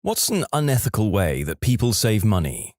What's an unethical way that people save money?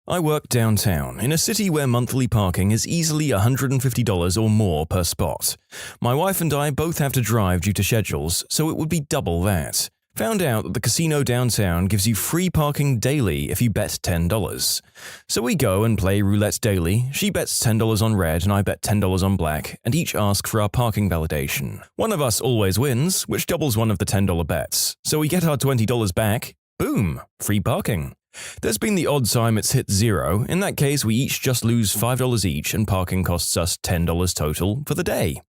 I work downtown, in a city where monthly parking is easily $150 or more per spot. My wife and I both have to drive due to schedules, so it would be double that. Found out that the casino downtown gives you free parking daily if you bet $10. So we go and play roulette daily. She bets $10 on red and I bet $10 on black, and each ask for our parking validation. One of us always wins, which doubles one of the $10 bets. So we get our $20 back. Boom! Free parking. There's been the odd time it's hit zero. In that case, we each just lose $5 each and parking costs us $10 total for the day.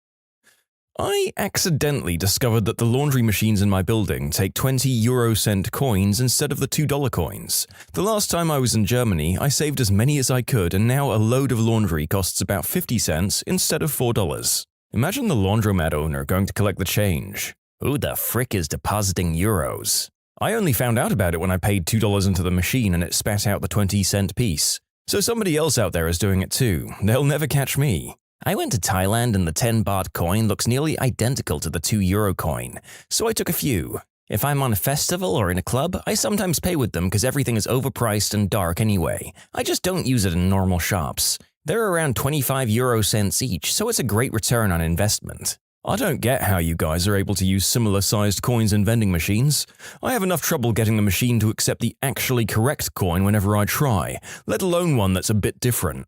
I accidentally discovered that the laundry machines in my building take 20 euro-cent coins instead of the $2 coins. The last time I was in Germany, I saved as many as I could, and now a load of laundry costs about 50 cents instead of $4. Imagine the laundromat owner going to collect the change. Who the frick is depositing euros? I only found out about it when I paid $2 into the machine and it spat out the 20-cent piece. So somebody else out there is doing it too. They'll never catch me. I went to Thailand and the 10 baht coin looks nearly identical to the 2 euro coin, so I took a few. If I'm on a festival or in a club, I sometimes pay with them because everything is overpriced and dark anyway. I just don't use it in normal shops. They're around 25 euro cents each, so it's a great return on investment. I don't get how you guys are able to use similar-sized coins in vending machines. I have enough trouble getting the machine to accept the actually correct coin whenever I try, let alone one that's a bit different.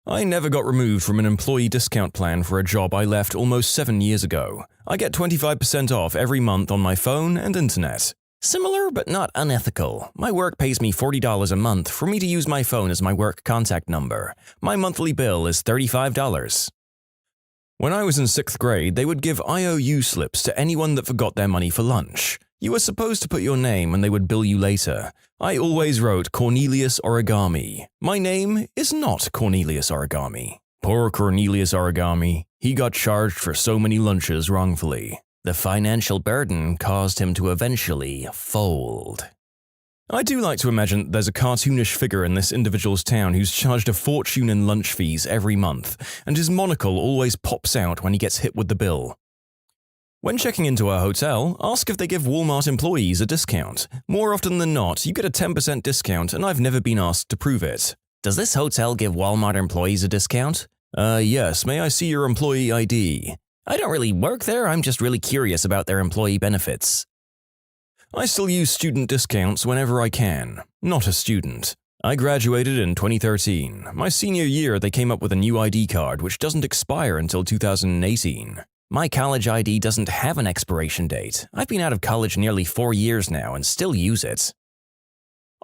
I never got removed from an employee discount plan for a job I left almost 7 years ago. I get 25% off every month on my phone and internet. Similar but not unethical. My work pays me $40 a month for me to use my phone as my work contact number. My monthly bill is $35. When I was in 6th grade, they would give IOU slips to anyone that forgot their money for lunch. You were supposed to put your name and they would bill you later. I always wrote Cornelius Origami. My name is not Cornelius Origami. Poor Cornelius Origami. He got charged for so many lunches wrongfully. The financial burden caused him to eventually fold. I do like to imagine there's a cartoonish figure in this individual's town who's charged a fortune in lunch fees every month, and his monocle always pops out when he gets hit with the bill. When checking into a hotel, ask if they give Walmart employees a discount. More often than not, you get a 10% discount, and I've never been asked to prove it. Does this hotel give Walmart employees a discount? Yes, may I see your employee ID? I don't really work there, I'm just really curious about their employee benefits. I still use student discounts whenever I can. Not a student. I graduated in 2013. My senior year, they came up with a new ID card which doesn't expire until 2018. My college ID doesn't have an expiration date. I've been out of college nearly 4 years now and still use it.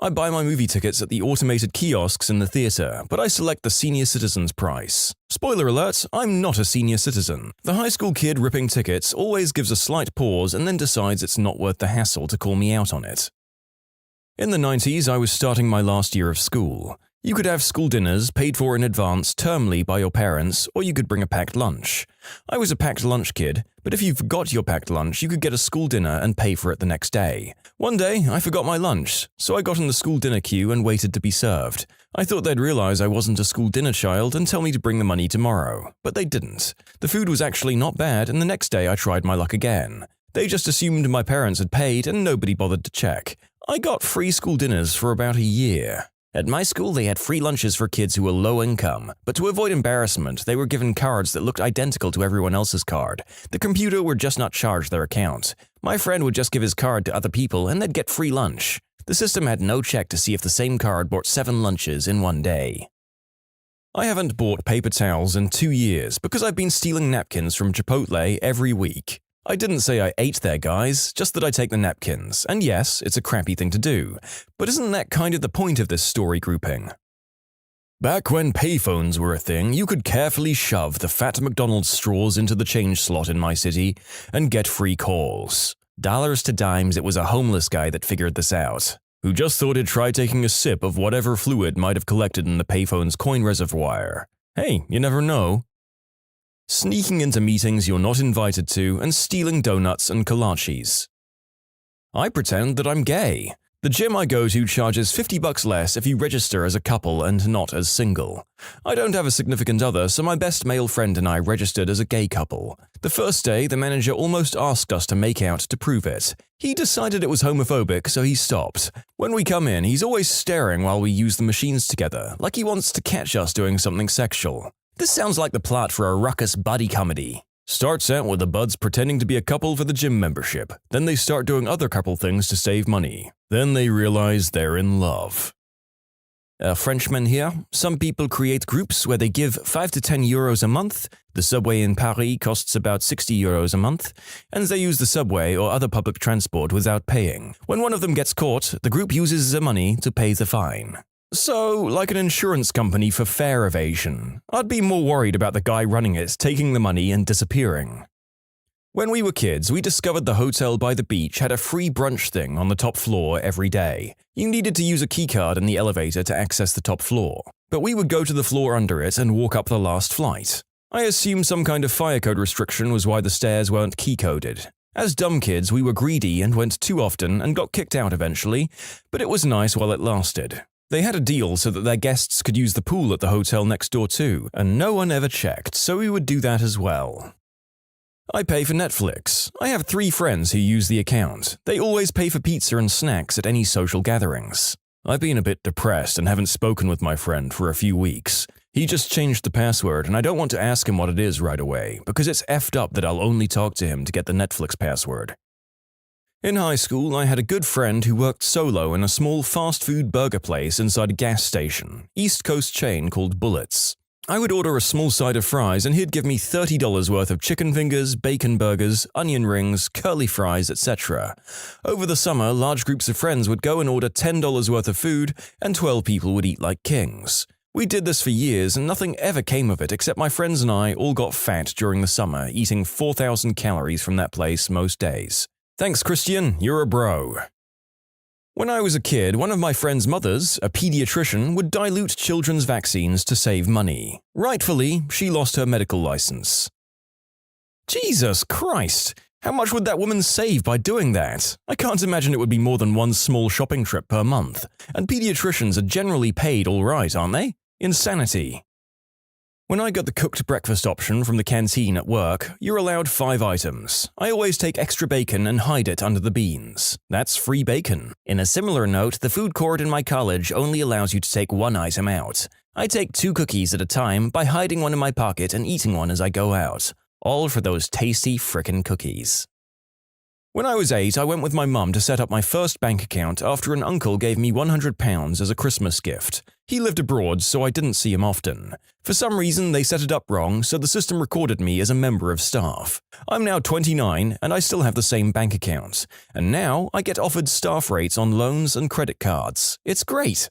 I buy my movie tickets at the automated kiosks in the theater, but I select the senior citizen's price. Spoiler alert, I'm not a senior citizen. The high school kid ripping tickets always gives a slight pause and then decides it's not worth the hassle to call me out on it. In the 90s, I was starting my last year of school. You could have school dinners paid for in advance termly by your parents, or you could bring a packed lunch. I was a packed lunch kid, but if you forgot your packed lunch, you could get a school dinner and pay for it the next day. One day, I forgot my lunch, so I got in the school dinner queue and waited to be served. I thought they'd realize I wasn't a school dinner child and tell me to bring the money tomorrow, but they didn't. The food was actually not bad, and the next day I tried my luck again. They just assumed my parents had paid and nobody bothered to check. I got free school dinners for about a year. At my school, they had free lunches for kids who were low income, but to avoid embarrassment, they were given cards that looked identical to everyone else's card. The computer would just not charge their account. My friend would just give his card to other people and they'd get free lunch. The system had no check to see if the same card bought 7 lunches in one day. I haven't bought paper towels in 2 years because I've been stealing napkins from Chipotle every week. I didn't say I ate there, guys, just that I take the napkins. And yes, it's a crappy thing to do. But isn't that kind of the point of this story grouping? Back when payphones were a thing, you could carefully shove the fat McDonald's straws into the change slot in my city and get free calls. Dollars to dimes, it was a homeless guy that figured this out, who just thought he'd try taking a sip of whatever fluid might have collected in the payphone's coin reservoir. Hey, you never know. Sneaking into meetings you're not invited to and stealing donuts and kolaches. I pretend that I'm gay. The gym I go to charges $50 less if you register as a couple and not as single. I don't have a significant other, so my best male friend and I registered as a gay couple. The first day, the manager almost asked us to make out to prove it. He decided it was homophobic, so he stopped. When we come in, he's always staring while we use the machines together, like he wants to catch us doing something sexual. This sounds like the plot for a ruckus buddy comedy. Starts out with the buds pretending to be a couple for the gym membership. Then they start doing other couple things to save money. Then they realize they're in love. A Frenchman here. Some people create groups where they give 5 to 10 euros a month. The subway in Paris costs about 60 euros a month, and they use the subway or other public transport without paying. When one of them gets caught, the group uses the money to pay the fine. So, like an insurance company for fare evasion. I'd be more worried about the guy running it taking the money and disappearing. When we were kids, we discovered the hotel by the beach had a free brunch thing on the top floor every day. You needed to use a keycard in the elevator to access the top floor, but we would go to the floor under it and walk up the last flight. I assume some kind of fire code restriction was why the stairs weren't key-coded. As dumb kids, we were greedy and went too often and got kicked out eventually, but it was nice while it lasted. They had a deal so that their guests could use the pool at the hotel next door too, and no one ever checked, so we would do that as well. I pay for Netflix. I have 3 friends who use the account. They always pay for pizza and snacks at any social gatherings. I've been a bit depressed and haven't spoken with my friend for a few weeks. He just changed the password and I don't want to ask him what it is right away, because it's effed up that I'll only talk to him to get the Netflix password. In high school, I had a good friend who worked solo in a small fast food burger place inside a gas station, East Coast chain called Bullets. I would order a small side of fries and he'd give me $30 worth of chicken fingers, bacon burgers, onion rings, curly fries, etc. Over the summer, large groups of friends would go and order $10 worth of food and 12 people would eat like kings. We did this for years and nothing ever came of it except my friends and I all got fat during the summer, eating 4,000 calories from that place most days. Thanks, Christian, you're a bro. When I was a kid, one of my friend's mothers, a pediatrician, would dilute children's vaccines to save money. Rightfully, she lost her medical license. Jesus Christ! How much would that woman save by doing that? I can't imagine it would be more than one small shopping trip per month. And pediatricians are generally paid all right, aren't they? Insanity. When I got the cooked breakfast option from the canteen at work, you're allowed 5 items. I always take extra bacon and hide it under the beans. That's free bacon. In a similar note, the food court in my college only allows you to take 1 item out. I take 2 cookies at a time by hiding one in my pocket and eating one as I go out. All for those tasty frickin' cookies. When I was 8, I went with my mum to set up my first bank account after an uncle gave me £100 as a Christmas gift. He lived abroad, so I didn't see him often. For some reason, they set it up wrong, so the system recorded me as a member of staff. I'm now 29, and I still have the same bank account. And now, I get offered staff rates on loans and credit cards. It's great.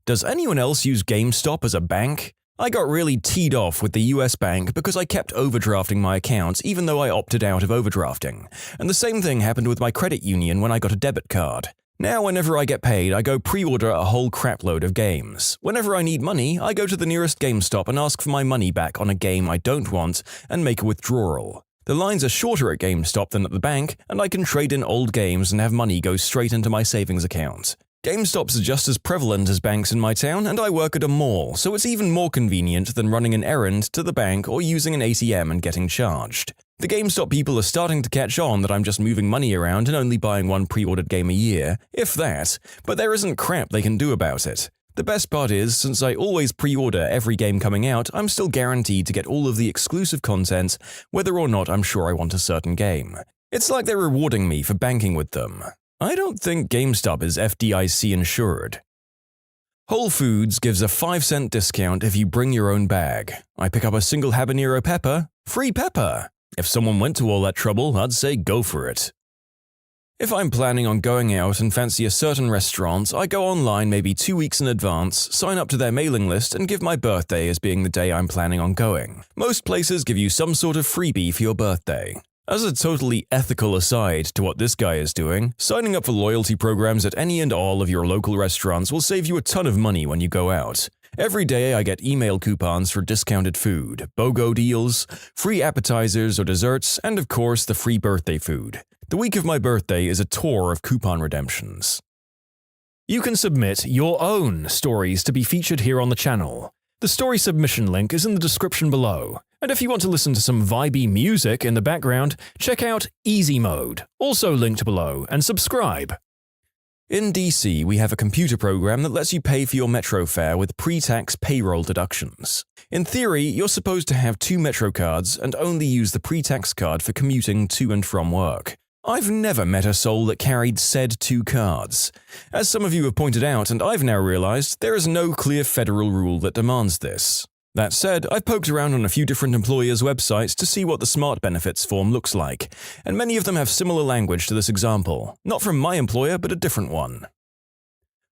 Does anyone else use GameStop as a bank? I got really teed off with the US bank because I kept overdrafting my accounts even though I opted out of overdrafting. And the same thing happened with my credit union when I got a debit card. Now whenever I get paid, I go pre-order a whole crapload of games. Whenever I need money, I go to the nearest GameStop and ask for my money back on a game I don't want and make a withdrawal. The lines are shorter at GameStop than at the bank, and I can trade in old games and have money go straight into my savings account. GameStops are just as prevalent as banks in my town, and I work at a mall, so it's even more convenient than running an errand to the bank or using an ATM and getting charged. The GameStop people are starting to catch on that I'm just moving money around and only buying one pre-ordered game a year, if that, but there isn't crap they can do about it. The best part is, since I always pre-order every game coming out, I'm still guaranteed to get all of the exclusive content, whether or not I'm sure I want a certain game. It's like they're rewarding me for banking with them. I don't think GameStop is FDIC insured. Whole Foods gives a 5-cent discount if you bring your own bag. I pick up a single habanero pepper, free pepper. If someone went to all that trouble, I'd say go for it. If I'm planning on going out and fancy a certain restaurant, I go online maybe 2 weeks in advance, sign up to their mailing list, and give my birthday as being the day I'm planning on going. Most places give you some sort of freebie for your birthday. As a totally ethical aside to what this guy is doing, signing up for loyalty programs at any and all of your local restaurants will save you a ton of money when you go out. Every day I get email coupons for discounted food, BOGO deals, free appetizers or desserts, and of course the free birthday food. The week of my birthday is a tour of coupon redemptions. You can submit your own stories to be featured here on the channel. The story submission link is in the description below. And if you want to listen to some vibey music in the background, check out Easy Mode, also linked below, and subscribe. In DC, we have a computer program that lets you pay for your metro fare with pre-tax payroll deductions. In theory, you're supposed to have 2 metro cards and only use the pre-tax card for commuting to and from work. I've never met a soul that carried said 2 cards. As some of you have pointed out, and I've now realized, there is no clear federal rule that demands this. That said, I've poked around on a few different employers' websites to see what the Smart Benefits form looks like, and many of them have similar language to this example, not from my employer but a different one.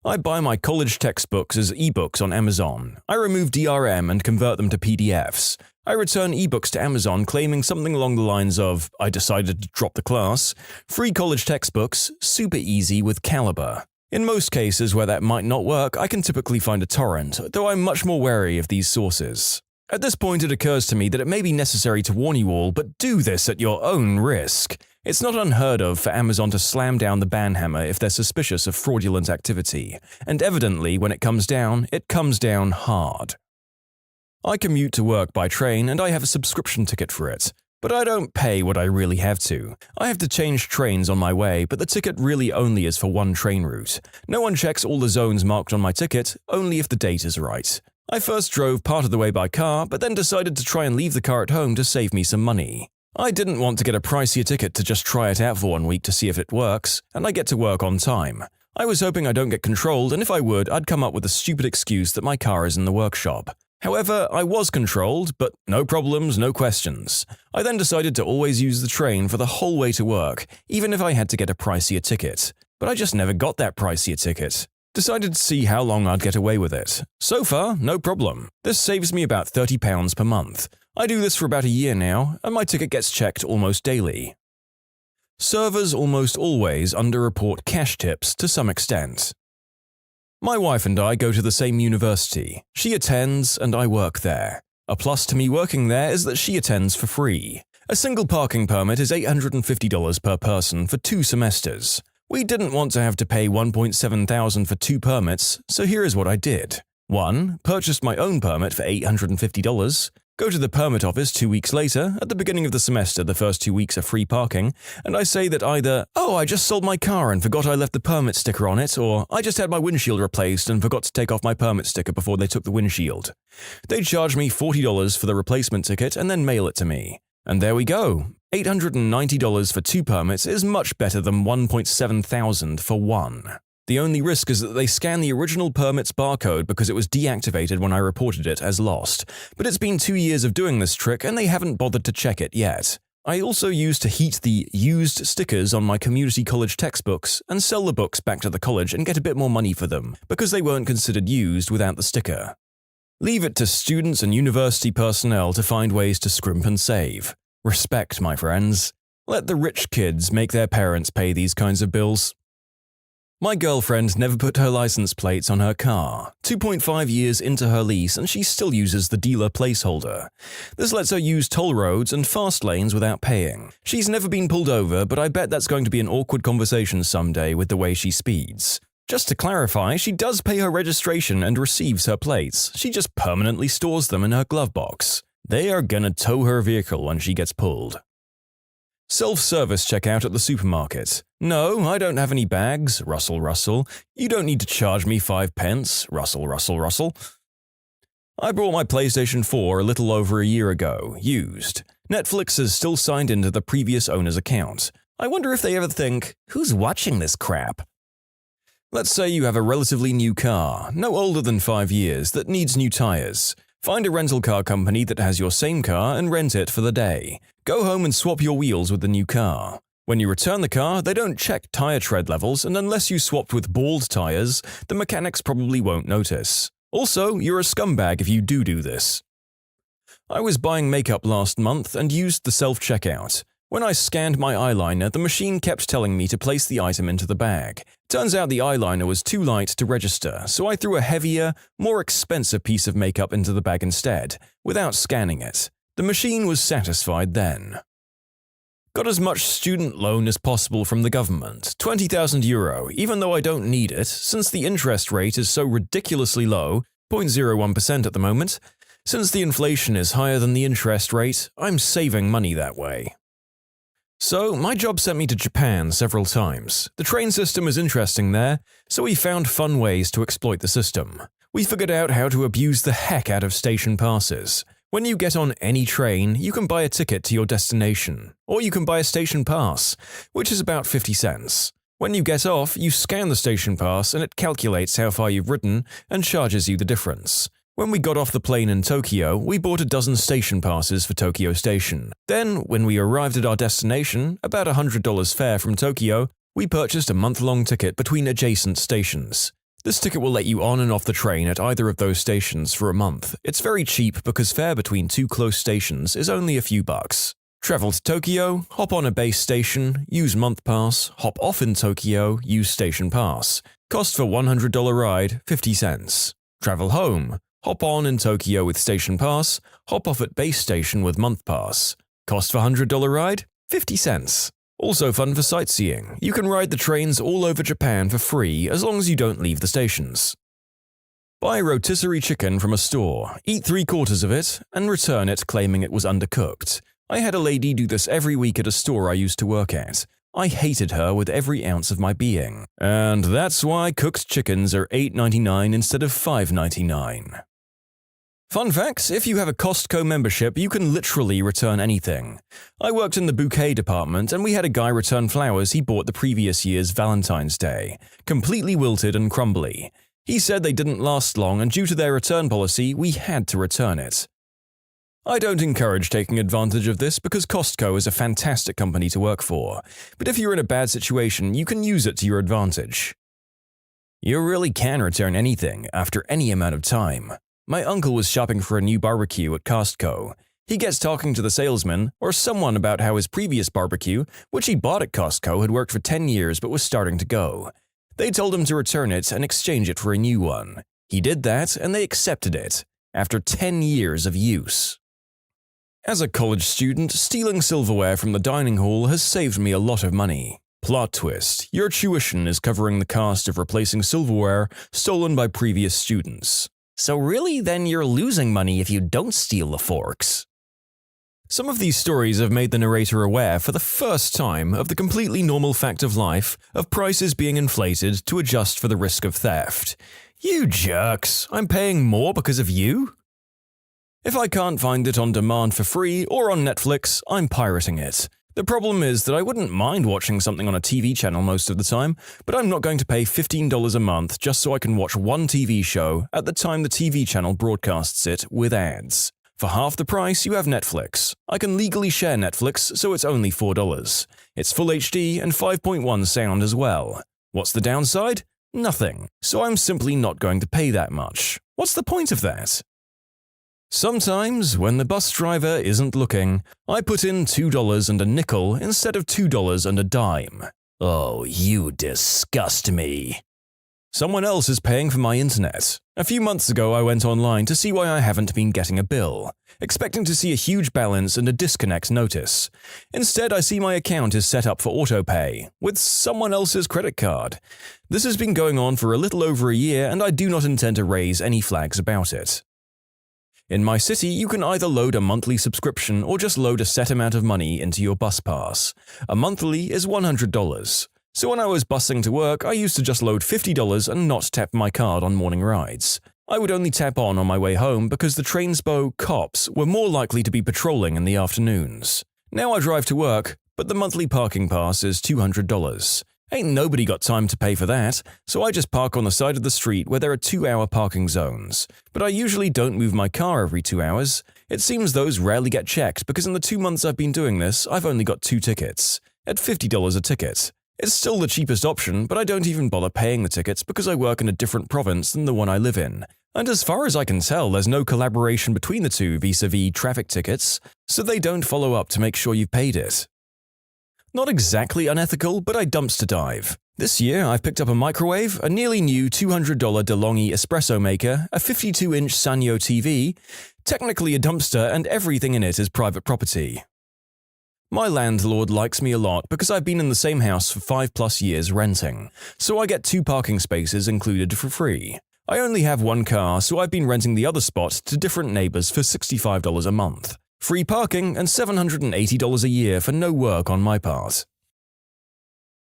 I buy my college textbooks as ebooks on Amazon. I remove DRM and convert them to PDFs. I return ebooks to Amazon claiming something along the lines of, I decided to drop the class, free college textbooks, super easy with Caliber. In most cases where that might not work, I can typically find a torrent, though I'm much more wary of these sources. At this point, it occurs to me that it may be necessary to warn you all, but do this at your own risk. It's not unheard of for Amazon to slam down the ban hammer if they're suspicious of fraudulent activity, and evidently, when it comes down hard. I commute to work by train and I have a subscription ticket for it. But I don't pay what I really have to. I have to change trains on my way, but the ticket really only is for one train route. No one checks all the zones marked on my ticket, only if the date is right. I first drove part of the way by car, but then decided to try and leave the car at home to save me some money. I didn't want to get a pricier ticket to just try it out for 1 week to see if it works, and I get to work on time. I was hoping I don't get controlled, and if I would, I'd come up with a stupid excuse that my car is in the workshop. However, I was controlled, but no problems, no questions. I then decided to always use the train for the whole way to work, even if I had to get a pricier ticket. But I just never got that pricier ticket. Decided to see how long I'd get away with it. So far, no problem. This saves me about £30 per month. I do this for about a year now, and my ticket gets checked almost daily. Servers almost always underreport cash tips to some extent. My wife and I go to the same university. She attends and I work there. A plus to me working there is that she attends for free. A single parking permit is $850 per person for 2 semesters. We didn't want to have to pay $1,700 for 2 permits, so here is what I did. 1. Purchased my own permit for $850. Go to the permit office 2 weeks later. At the beginning of the semester, the first 2 weeks are free parking, and I say that either, oh, I just sold my car and forgot I left the permit sticker on it, or I just had my windshield replaced and forgot to take off my permit sticker before they took the windshield. They charge me $40 for the replacement ticket and then mail it to me. And there we go. $890 for 2 permits is much better than $1,700 for 1. The only risk is that they scan the original permit's barcode because it was deactivated when I reported it as lost, but it's been 2 years of doing this trick and they haven't bothered to check it yet. I also used to heat the used stickers on my community college textbooks and sell the books back to the college and get a bit more money for them because they weren't considered used without the sticker. Leave it to students and university personnel to find ways to scrimp and save. Respect, my friends. Let the rich kids make their parents pay these kinds of bills. My girlfriend never put her license plates on her car. 2.5 years into her lease and she still uses the dealer placeholder. This lets her use toll roads and fast lanes without paying. She's never been pulled over, but I bet that's going to be an awkward conversation someday with the way she speeds. Just to clarify, she does pay her registration and receives her plates. She just permanently stores them in her glove box. They are gonna tow her vehicle when she gets pulled. Self-service checkout at the supermarket. No, I don't have any bags, rustle, rustle. You don't need to charge me 5 pence, rustle, rustle, rustle. I bought my PlayStation 4 a little over a year ago, used. Netflix is still signed into the previous owner's account. I wonder if they ever think, who's watching this crap? Let's say you have a relatively new car, no older than 5 years, that needs new tires. Find a rental car company that has your same car and rent it for the day. Go home and swap your wheels with the new car. When you return the car, they don't check tire tread levels, and unless you swapped with bald tires, the mechanics probably won't notice. Also, you're a scumbag if you do this. I was buying makeup last month and used the self-checkout. When I scanned my eyeliner, the machine kept telling me to place the item into the bag. Turns out the eyeliner was too light to register, so I threw a heavier, more expensive piece of makeup into the bag instead, without scanning it. The machine was satisfied then. Got as much student loan as possible from the government, €20,000, even though I don't need it, since the interest rate is so ridiculously low, 0.01% at the moment. Since the inflation is higher than the interest rate, I'm saving money that way. So, my job sent me to Japan several times. The train system is interesting there, so we found fun ways to exploit the system. We figured out how to abuse the heck out of station passes. When you get on any train, you can buy a ticket to your destination, or you can buy a station pass, which is about 50 cents. When you get off, you scan the station pass and it calculates how far you've ridden and charges you the difference. When we got off the plane in Tokyo, we bought a dozen station passes for Tokyo Station. Then, when we arrived at our destination, about $100 fare from Tokyo, we purchased a month-long ticket between adjacent stations. This ticket will let you on and off the train at either of those stations for a month. It's very cheap because fare between two close stations is only a few bucks. Travel to Tokyo, hop on a base station, use month pass, hop off in Tokyo, use station pass. Cost for $100 ride, 50 cents. Travel home. Hop on in Tokyo with station pass, hop off at base station with month pass. Cost for $100 ride? 50 cents. Also fun for sightseeing. You can ride the trains all over Japan for free as long as you don't leave the stations. Buy rotisserie chicken from a store, eat 3/4 of it, and return it claiming it was undercooked. I had a lady do this every week at a store I used to work at. I hated her with every ounce of my being. And that's why cooked chickens are $8.99 instead of $5.99. Fun facts, if you have a Costco membership, you can literally return anything. I worked in the bouquet department and we had a guy return flowers he bought the previous year's Valentine's Day, completely wilted and crumbly. He said they didn't last long and due to their return policy, we had to return it. I don't encourage taking advantage of this because Costco is a fantastic company to work for, but if you're in a bad situation, you can use it to your advantage. You really can return anything after any amount of time. My uncle was shopping for a new barbecue at Costco. He gets talking to the salesman or someone about how his previous barbecue, which he bought at Costco, had worked for 10 years but was starting to go. They told him to return it and exchange it for a new one. He did that and they accepted it, after 10 years of use. As a college student, stealing silverware from the dining hall has saved me a lot of money. Plot twist, your tuition is covering the cost of replacing silverware stolen by previous students. So really, then you're losing money if you don't steal the forks. Some of these stories have made the narrator aware for the first time of the completely normal fact of life of prices being inflated to adjust for the risk of theft. You jerks, I'm paying more because of you? If I can't find it on demand for free or on Netflix, I'm pirating it. The problem is that I wouldn't mind watching something on a TV channel most of the time, but I'm not going to pay $15 a month just so I can watch one TV show at the time the TV channel broadcasts it with ads. For half the price, you have Netflix. I can legally share Netflix, so it's only $4. It's full HD and 5.1 sound as well. What's the downside? Nothing. So I'm simply not going to pay that much. What's the point of that? Sometimes, when the bus driver isn't looking, I put in $2 and a nickel instead of $2 and a dime. Oh, you disgust me. Someone else is paying for my internet. A few months ago I went online to see why I haven't been getting a bill, expecting to see a huge balance and a disconnect notice. Instead, I see my account is set up for autopay, with someone else's credit card. This has been going on for a little over a year and I do not intend to raise any flags about it. In my city, you can either load a monthly subscription or just load a set amount of money into your bus pass. A monthly is $100. So when I was busing to work, I used to just load $50 and not tap my card on morning rides. I would only tap on my way home because the Trainspo cops were more likely to be patrolling in the afternoons. Now I drive to work, but the monthly parking pass is $200. Ain't nobody got time to pay for that, so I just park on the side of the street where there are 2-hour parking zones. But I usually don't move my car every 2 hours. It seems those rarely get checked because in the 2 months I've been doing this, I've only got 2 tickets, at $50 a ticket. It's still the cheapest option, but I don't even bother paying the tickets because I work in a different province than the one I live in. And as far as I can tell, there's no collaboration between the two vis-a-vis traffic tickets, so they don't follow up to make sure you've paid it. Not exactly unethical, but I dumpster dive. This year, I've picked up a microwave, a nearly new $200 DeLonghi espresso maker, a 52-inch Sanyo TV, technically a dumpster, and everything in it is private property. My landlord likes me a lot because I've been in the same house for 5+ years renting, so I get 2 parking spaces included for free. I only have 1 car, so I've been renting the other spot to different neighbors for $65 a month. Free parking and $780 a year for no work on my part.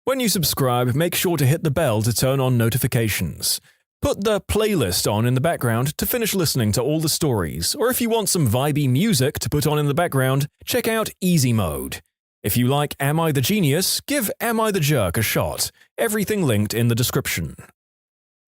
When you subscribe, make sure to hit the bell to turn on notifications. Put the playlist on in the background to finish listening to all the stories, or if you want some vibey music to put on in the background, check out Easy Mode. If you like Am I the Genius, give Am I the Jerk a shot. Everything linked in the description.